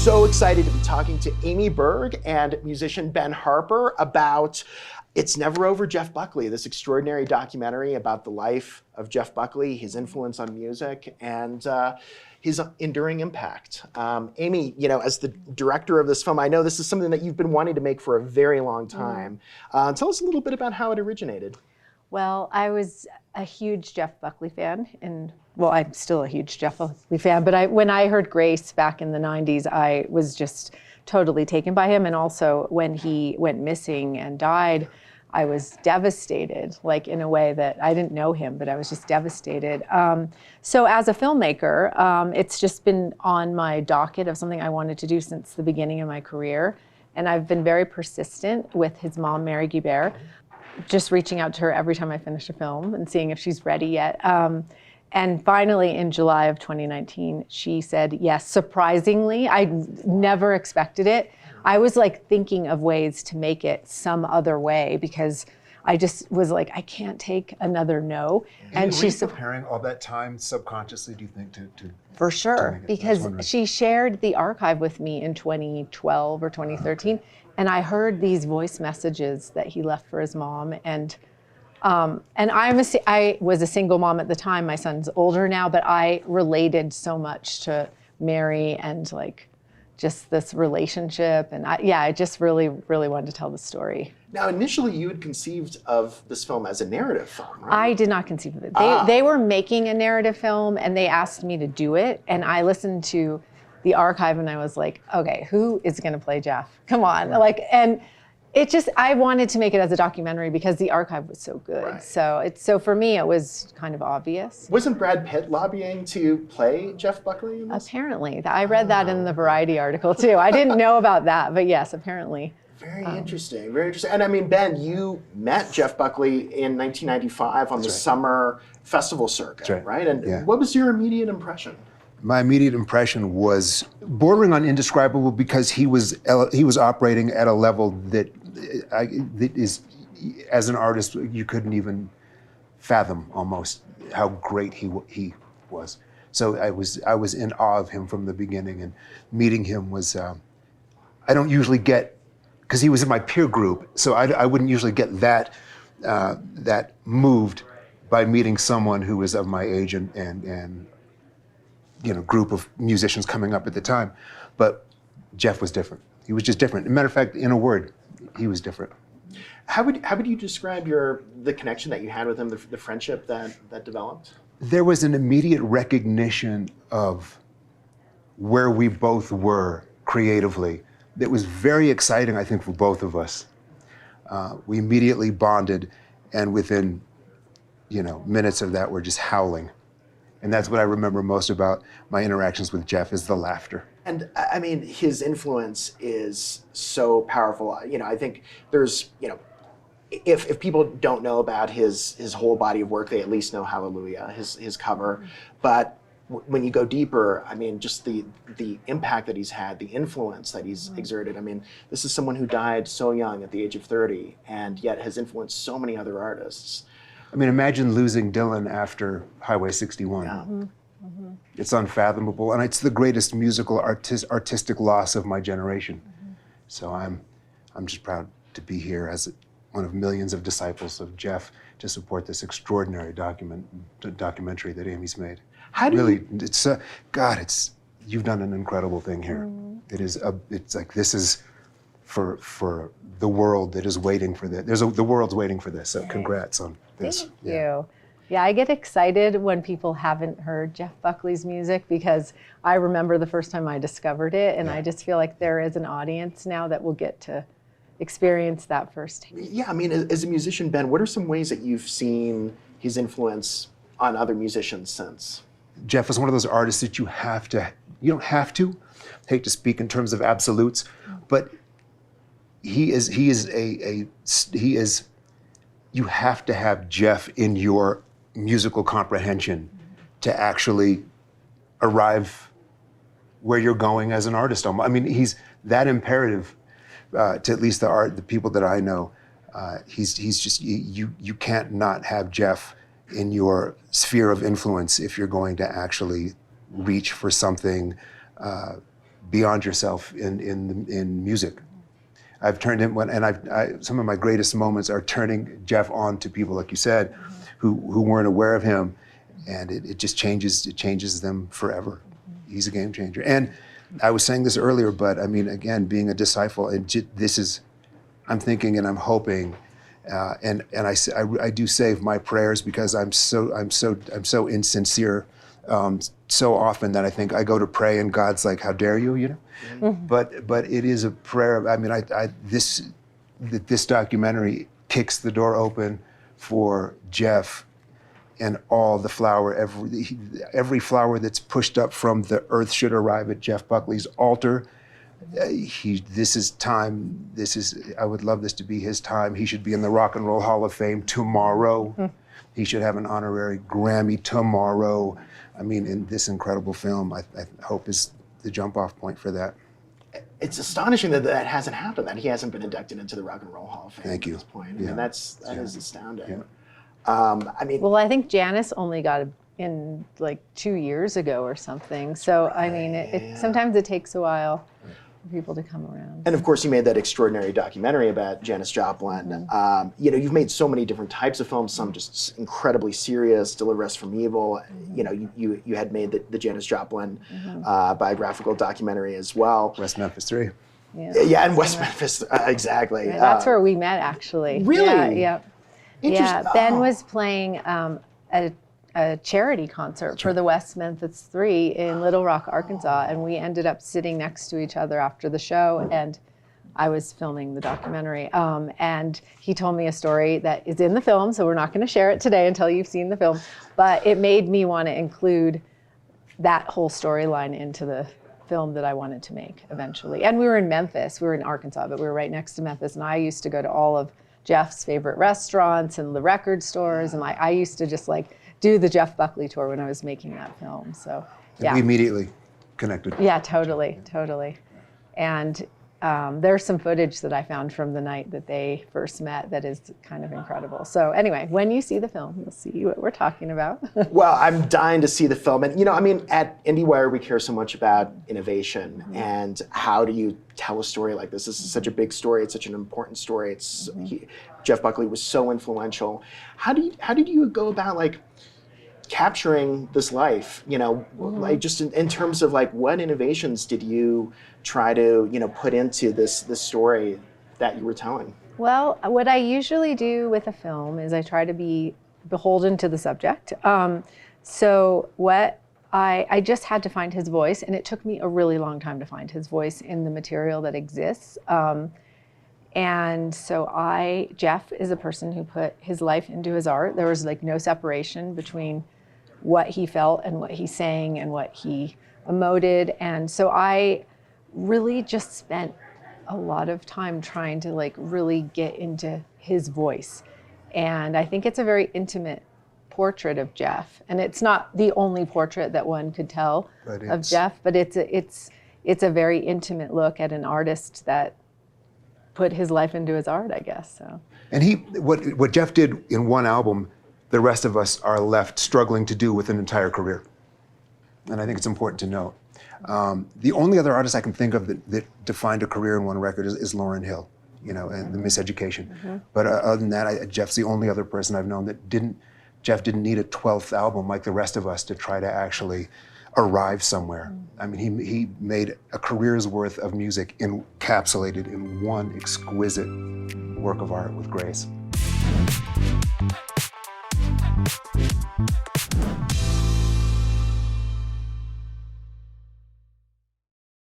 so excited to be talking to Amy Berg and musician Ben Harper about It's Never Over Jeff Buckley, this extraordinary documentary about the life of Jeff Buckley, his influence on music, and his enduring impact. Amy, you know, as the director of this film, I know this is something that you've been wanting to make for a very long time. Tell us a little bit about how it originated. Well, I was a huge Jeff Buckley fan, and well, I'm still a huge Jeff Buckley fan, but when I heard Grace back in the 90s, I was just totally taken by him. And also when he went missing and died, I was devastated, like in a way that I didn't know him, but I was just devastated. So as a filmmaker, it's just been on my docket of something I wanted to do since the beginning of my career. And I've been very persistent with his mom, Mary Guibert, just reaching out to her every time I finish a film and seeing if she's ready yet. And finally, in July of 2019, she said yes. Surprisingly, I never expected it. I was like thinking of ways to make it some other way because I just was like, I can't take another no. And she's preparing all that time subconsciously, do you think, to For sure, because she shared the archive with me in 2012 or 2013, and I heard these voice messages that he left for his mom, and I was a single mom at the time. My son's older now, but I related so much to Mary and like just this relationship. And I just really, really wanted to tell the story. Now, initially you had conceived of this film as a narrative film, right? I did not conceive of it. They were making a narrative film and they asked me to do it. And I listened to the archive and I was like, okay, who is gonna play Jeff? Come on, and it just, I wanted to make it as a documentary because the archive was so good. Right. So for me, it was kind of obvious. Wasn't Brad Pitt lobbying to play Jeff Buckley in this? Apparently, I read that in the Variety article too. I didn't know about that, but yes, apparently. Very interesting, very interesting. And I mean, Ben, you met Jeff Buckley in 1995 on the summer festival circuit, right? And what was your immediate impression? My immediate impression was bordering on indescribable because he was operating at a level that is, as an artist, you couldn't even fathom almost how great he was. So I was in awe of him from the beginning, and meeting him was, I don't usually get, because he was in my peer group, so I wouldn't usually get that moved by meeting someone who was of my age and you know, group of musicians coming up at the time. But Jeff was different. He was just different. As a matter of fact, in a word, he was different. How would you describe the connection that you had with him, the friendship that developed? There was an immediate recognition of where we both were creatively that was very exciting, I think, for both of us. We immediately bonded, and within, you know, minutes of that, we're just howling. And that's what I remember most about my interactions with Jeff, is the laughter. And I mean, his influence is so powerful. You know, I think there's, you know, if people don't know about his whole body of work, they at least know Hallelujah, his cover. But when you go deeper, I mean, just the impact that he's had, the influence that he's exerted. I mean, this is someone who died so young at the age of 30, and yet has influenced so many other artists. I mean, imagine losing Dylan after Highway 61. Yeah. It's unfathomable, and it's the greatest musical artistic loss of my generation. So I'm just proud to be here as one of millions of disciples of Jeff to support this extraordinary documentary that Amy's made. How do you... you've done an incredible thing here. It's like, this is for the world that is waiting for this. The world's waiting for this, so congrats on this. Thank you. Yeah, I get excited when people haven't heard Jeff Buckley's music because I remember the first time I discovered it, and I just feel like there is an audience now that will get to experience that firsthand. Yeah, I mean, as a musician, Ben, what are some ways that you've seen his influence on other musicians since? Jeff is one of those artists that you don't have to, hate to speak in terms of absolutes, but he is, you have to have Jeff in your musical comprehension to actually arrive where you're going as an artist. I mean, he's that imperative to at least the people that I know. He's just, you can't not have Jeff in your sphere of influence if you're going to actually reach for something beyond yourself in music. I've turned him, some of my greatest moments are turning Jeff on to people, like you said, who weren't aware of him, and it just changes them forever. He's a game changer. And I was saying this earlier, but I mean, again, being a disciple, and I'm thinking and I'm hoping, and I do save my prayers because I'm so insincere so often that I think I go to pray and God's like, how dare you, you know? Mm-hmm. But it is a prayer. I mean, this documentary kicks the door open for Jeff and all the flower, every flower that's pushed up from the earth should arrive at Jeff Buckley's altar. This is time. I would love this to be his time. He should be in the Rock and Roll Hall of Fame tomorrow. Mm. He should have an honorary Grammy tomorrow. I mean, in this incredible film, I hope is the jump-off point for that. It's astonishing that hasn't happened, that he hasn't been inducted into the Rock and Roll Hall of Fame. Thank you. At this point. Yeah. And that is astounding. Yeah. I mean, well, I think Janis only got in like 2 years ago or something. So I mean, sometimes it takes a while for people to come around. And of course, you made that extraordinary documentary about Janis Joplin. Mm-hmm. You've made so many different types of films. Some just incredibly serious, Deliver Us from Evil. Mm-hmm. You had made the Janis Joplin biographical documentary as well. West Memphis 3. Yeah, and West Memphis, exactly. Yeah, that's where we met, actually. Really? Yeah. Yeah, Ben was playing a charity concert for the West Memphis 3 in Little Rock, Arkansas, and we ended up sitting next to each other after the show, and I was filming the documentary. And he told me a story that is in the film, so we're not going to share it today until you've seen the film, but it made me want to include that whole storyline into the film that I wanted to make eventually. And we were in Memphis, we were in Arkansas, but we were right next to Memphis, and I used to go to all of Jeff's favorite restaurants and the record stores, and I used to just do the Jeff Buckley tour when I was making that film. So yeah, we immediately connected. Yeah, totally. And there's some footage that I found from the night that they first met that is kind of incredible. So anyway, when you see the film, you'll see what we're talking about. Well, I'm dying to see the film. And, at IndieWire, we care so much about innovation and how do you tell a story like this. This is such a big story. It's such an important story. Jeff Buckley was so influential. How did you go about capturing this life? Just in terms of what innovations did you try to put into this story that you were telling? Well, what I usually do with a film is I try to be beholden to the subject. So what I just had to find his voice, and it took me a really long time to find his voice in the material that exists. And so Jeff is a person who put his life into his art. There was no separation between what he felt and what he sang and what he emoted. And so I really just spent a lot of time trying to really get into his voice. And I think it's a very intimate portrait of Jeff. And it's not the only portrait that one could tell of Jeff, but it's a very intimate look at an artist that put his life into his art, I guess. So. And what Jeff did in one album, the rest of us are left struggling to do with an entire career. And I think it's important to note. The only other artist I can think of that defined a career in one record is Lauryn Hill, and The Miseducation. Mm-hmm. But other than that, Jeff's the only other person I've known that Jeff didn't need a 12th album like the rest of us to try to actually arrive somewhere. Mm-hmm. I mean, he made a career's worth of music encapsulated in one exquisite work of art with grace.